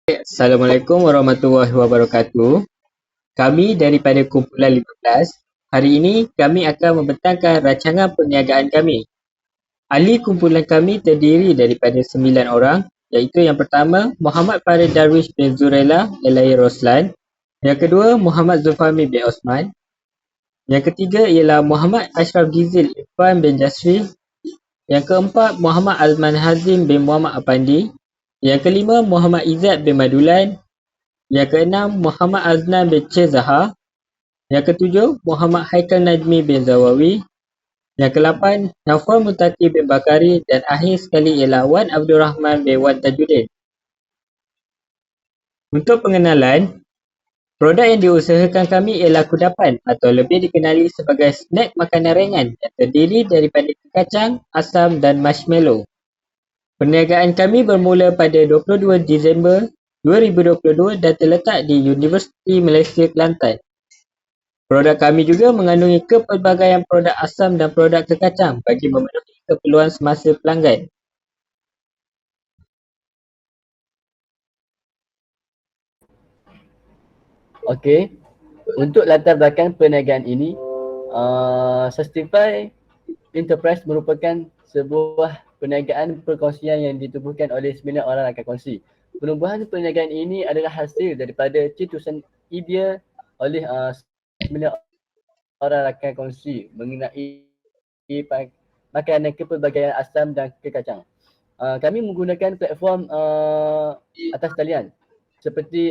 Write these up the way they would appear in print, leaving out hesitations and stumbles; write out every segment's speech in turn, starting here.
Assalamualaikum warahmatullahi wabarakatuh. Kami daripada kumpulan 15. Hari ini kami akan membentangkan rancangan perniagaan kami. Ahli kumpulan kami terdiri daripada 9 orang, iaitu yang pertama Muhammad Farid Darwish bin Zurella Elahi Roslan, yang kedua Muhammad Zulfami bin Osman, yang ketiga ialah Muhammad Ashraf Gizil Irfan bin Jasri, yang keempat Muhammad Azman Hazim bin Muhammad Apandi, yang kelima Muhammad Izzat bin Madulan, yang keenam Muhammad Aznan bin C. Zahar, yang ketujuh Muhammad Haikal Najmi bin Zawawi, yang kelapan Naufal Mutati bin Bakari, dan akhir sekali ialah Wan Abdul Rahman bin Wan Tajuddin. Untuk pengenalan, produk yang diusahakan kami ialah kudapan atau lebih dikenali sebagai snack makanan ringan yang terdiri daripada kacang, asam dan marshmallow. Perniagaan kami bermula pada 22 Disember 2022 dan terletak di Universiti Malaysia Kelantan. Produk kami juga mengandungi kepelbagaian produk asam dan produk kekacang bagi memenuhi keperluan semasa pelanggan. Okey, untuk latar belakang perniagaan ini, Sustify Enterprise merupakan sebuah perniagaan perkongsian yang ditubuhkan oleh 9 orang rakan kongsi. Penubuhan perniagaan ini adalah hasil daripada cetusan idea oleh 9 orang rakan kongsi mengenai makanan kepelbagaian asam dan kekacang. Kami menggunakan platform atas talian seperti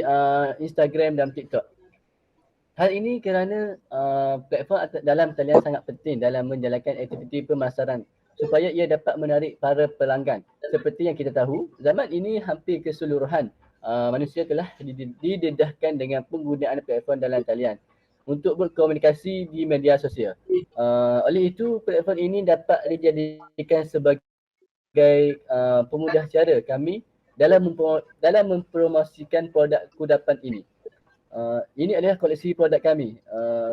Instagram dan TikTok. Hal ini kerana platform dalam talian sangat penting dalam menjalankan aktiviti pemasaran supaya ia dapat menarik para pelanggan. Seperti yang kita tahu, zaman ini hampir keseluruhan manusia telah didedahkan dengan penggunaan platform dalam talian untuk berkomunikasi di media sosial. Oleh itu, platform ini dapat dijadikan sebagai pemudah cara kami dalam mempromosikan produk kudapan ini. Ini adalah koleksi produk kami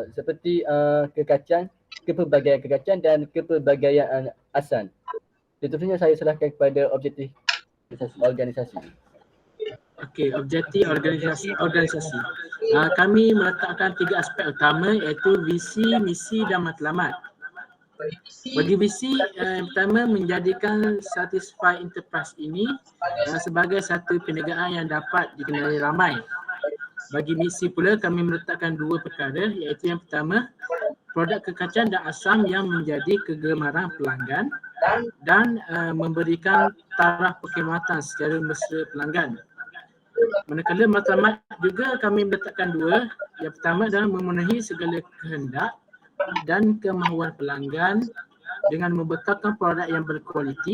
seperti kekacang, kepelbagaian kekacang dan kepelbagaian asam. Seterusnya saya serahkan kepada objektif organisasi. Okey, objektif organisasi. Kami meletakkan 3 aspek utama iaitu visi, misi dan matlamat. Bagi visi yang pertama menjadikan Satisfy Enterprise ini sebagai satu perniagaan yang dapat dikenali ramai. Bagi misi pula kami meletakkan 2 perkara iaitu yang pertama produk kekacang dan asam yang menjadi kegemaran pelanggan dan memberikan taraf perkhidmatan secara mesra pelanggan. Manakala matlamat juga kami meletakkan 2, yang pertama adalah memenuhi segala kehendak dan kemahuan pelanggan dengan membentangkan produk yang berkualiti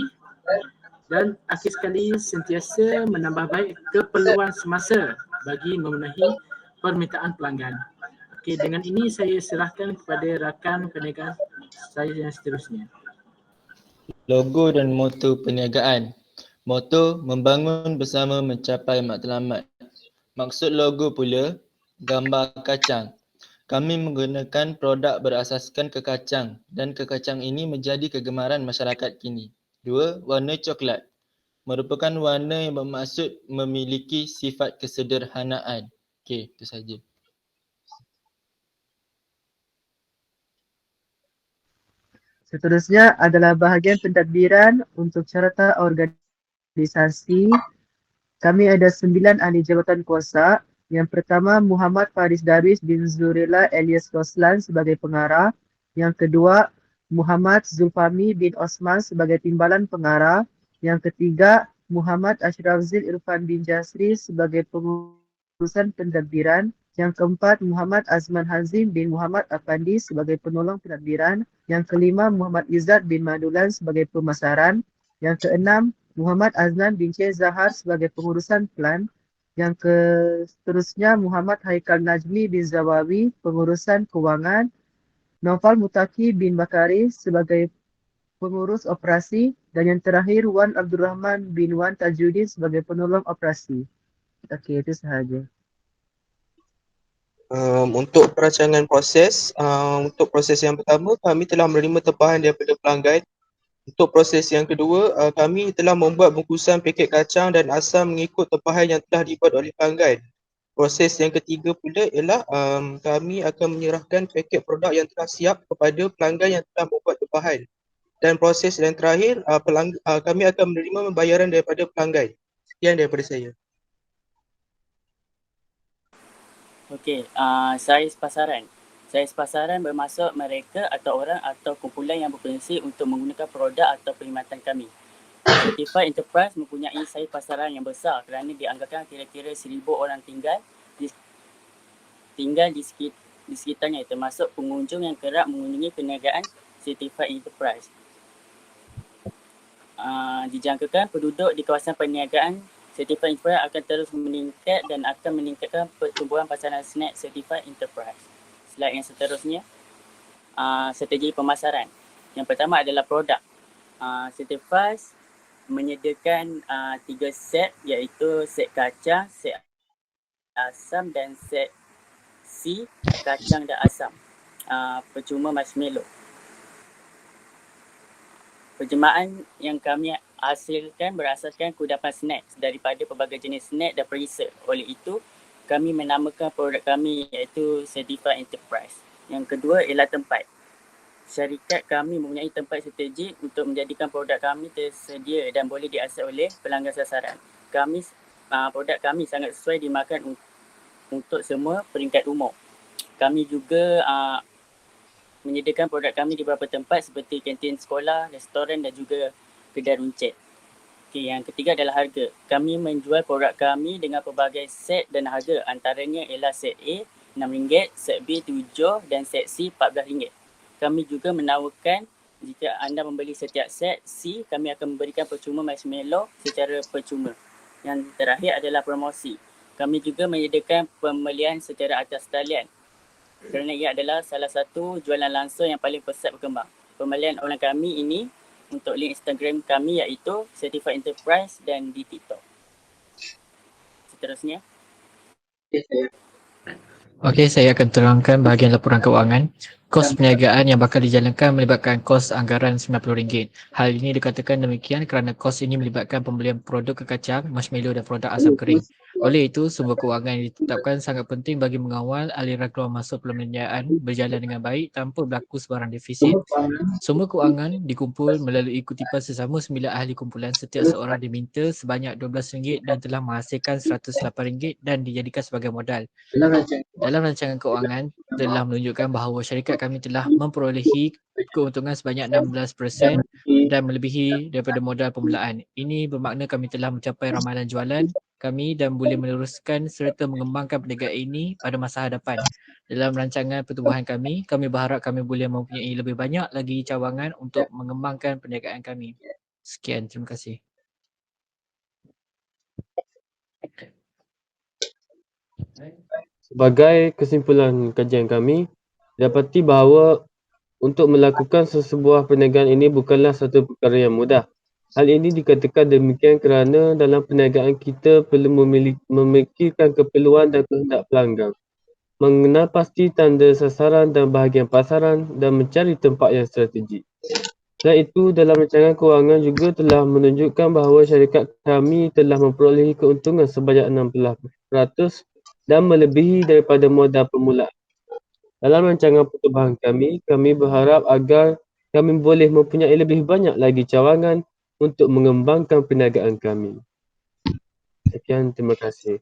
dan akhir sekali sentiasa menambah baik keperluan semasa bagi memenuhi permintaan pelanggan. Okey, dengan ini saya serahkan kepada rakan perniagaan saya yang seterusnya. Logo dan moto perniagaan. Moto, membangun bersama mencapai matlamat. Maksud logo pula, gambar kacang. Kami menggunakan produk berasaskan kekacang dan kekacang ini menjadi kegemaran masyarakat kini. 2. Warna coklat. Merupakan warna yang bermaksud memiliki sifat kesederhanaan. Okey, itu saja. Seterusnya adalah bahagian pentadbiran untuk carta organisasi. Kami ada 9 ahli jabatan kuasa. Yang pertama Muhammad Faris Darwish bin Zurella alias Roslan sebagai pengarah. Yang kedua Muhammad Zulfami bin Osman sebagai timbalan pengarah. Yang ketiga Muhammad Ashraf Zil Irfan bin Jasri sebagai pengurusan pentadbiran. Yang keempat Muhammad Azman Hazim bin Muhammad Apandi sebagai penolong pentadbiran. Yang kelima Muhammad Izzat bin Madulan sebagai pemasaran. Yang keenam Muhammad Aznan bin C. Zahar sebagai pengurusan plan. Yang seterusnya Muhammad Haikal Najmi bin Zawawi pengurusan kewangan. Naufal Mutaki bin Bakari sebagai pengurus operasi. Dan yang terakhir Wan Abdul Rahman bin Wan Tajuddin sebagai penolong operasi. Okey, itu sahaja. Untuk perancangan proses, untuk proses yang pertama kami telah menerima tempahan daripada pelanggan Untuk proses yang kedua, kami telah membuat bungkusan paket kacang dan asam mengikut tempahan yang telah dibuat oleh pelanggan. Proses yang ketiga pula ialah kami akan menyerahkan paket produk yang telah siap kepada pelanggan yang telah membuat tempahan. Dan proses yang terakhir, kami akan menerima pembayaran daripada pelanggan. Sekian daripada saya. Okey, saiz pasaran. Saiz pasaran bermaksud mereka atau orang atau kumpulan yang berpotensi untuk menggunakan produk atau perkhidmatan kami. Certified Enterprise mempunyai saiz pasaran yang besar kerana dianggarkan kira-kira 1,000 orang tinggal di sekitarnya, termasuk pengunjung yang kerap mengunjungi perniagaan Certified Enterprise. Dijangkakan penduduk di kawasan perniagaan Certified Enterprise akan terus meningkat dan akan meningkatkan pertumbuhan pasaran snack Certified Enterprise. Slide yang seterusnya, strategi pemasaran. Yang pertama adalah produk. Certified menyediakan 3 set, iaitu set kacang, set asam dan set C, kacang dan asam, percuma marshmallow. Penjemaan yang kami hasilkan berasaskan kudapan snacks daripada pelbagai jenis snack dan periset. Oleh itu, kami menamakan produk kami iaitu Certified Enterprise. Yang kedua ialah tempat. Syarikat kami mempunyai tempat strategik untuk menjadikan produk kami tersedia dan boleh diakses oleh pelanggan sasaran. Produk kami sangat sesuai dimakan untuk semua peringkat umur. Kami juga menyediakan produk kami di beberapa tempat seperti kantin sekolah, restoran dan juga kedai runcit. Okay, yang ketiga adalah harga. Kami menjual produk kami dengan pelbagai set dan harga. Antaranya ialah set A RM6, set B RM7 dan set C RM14. Kami juga menawarkan jika anda membeli setiap set C, kami akan memberikan percuma marshmallow secara percuma. Yang terakhir adalah promosi. Kami juga menyediakan pembelian secara atas talian kerana ia adalah salah satu jualan langsung yang paling pesat berkembang. Pembelian online kami ini untuk link Instagram kami iaitu Certified Enterprise dan di TikTok. Seterusnya. Okey, saya akan terangkan bahagian laporan keuangan. Kos perniagaan yang bakal dijalankan melibatkan kos anggaran RM90. Hal ini dikatakan demikian kerana kos ini melibatkan pembelian produk kekacang, marshmallow dan produk asam kering. Oleh itu, sumber keuangan yang ditetapkan sangat penting bagi mengawal aliran keluar masuk perniagaan berjalan dengan baik tanpa berlaku sebarang defisit. Sumber keuangan dikumpul melalui kutipan sesama 9 ahli kumpulan. Setiap seorang diminta sebanyak RM12 dan telah menghasilkan RM108 dan dijadikan sebagai modal. Dalam rancangan keuangan telah menunjukkan bahawa syarikat kami telah memperolehi keuntungan sebanyak 16% dan melebihi daripada modal permulaan. Ini bermakna kami telah mencapai ramalan jualan kami dan boleh meneruskan serta mengembangkan perniagaan ini pada masa hadapan. Dalam rancangan pertumbuhan kami berharap kami boleh mempunyai lebih banyak lagi cawangan untuk mengembangkan perniagaan kami. Sekian, terima kasih. Sebagai kesimpulan kajian kami, dapati bahawa untuk melakukan sesebuah perniagaan ini bukanlah satu perkara yang mudah. Hal ini dikatakan demikian kerana dalam perniagaan kita perlu memikirkan keperluan dan kehendak pelanggan, mengenal pasti tanda sasaran dan bahagian pasaran dan mencari tempat yang strategik. Selain itu, dalam rancangan kewangan juga telah menunjukkan bahawa syarikat kami telah memperolehi keuntungan sebanyak 16% dan melebihi daripada modal permulaan. Dalam rancangan pertumbuhan kami berharap agar kami boleh mempunyai lebih banyak lagi cawangan untuk mengembangkan perniagaan kami. Sekian, terima kasih.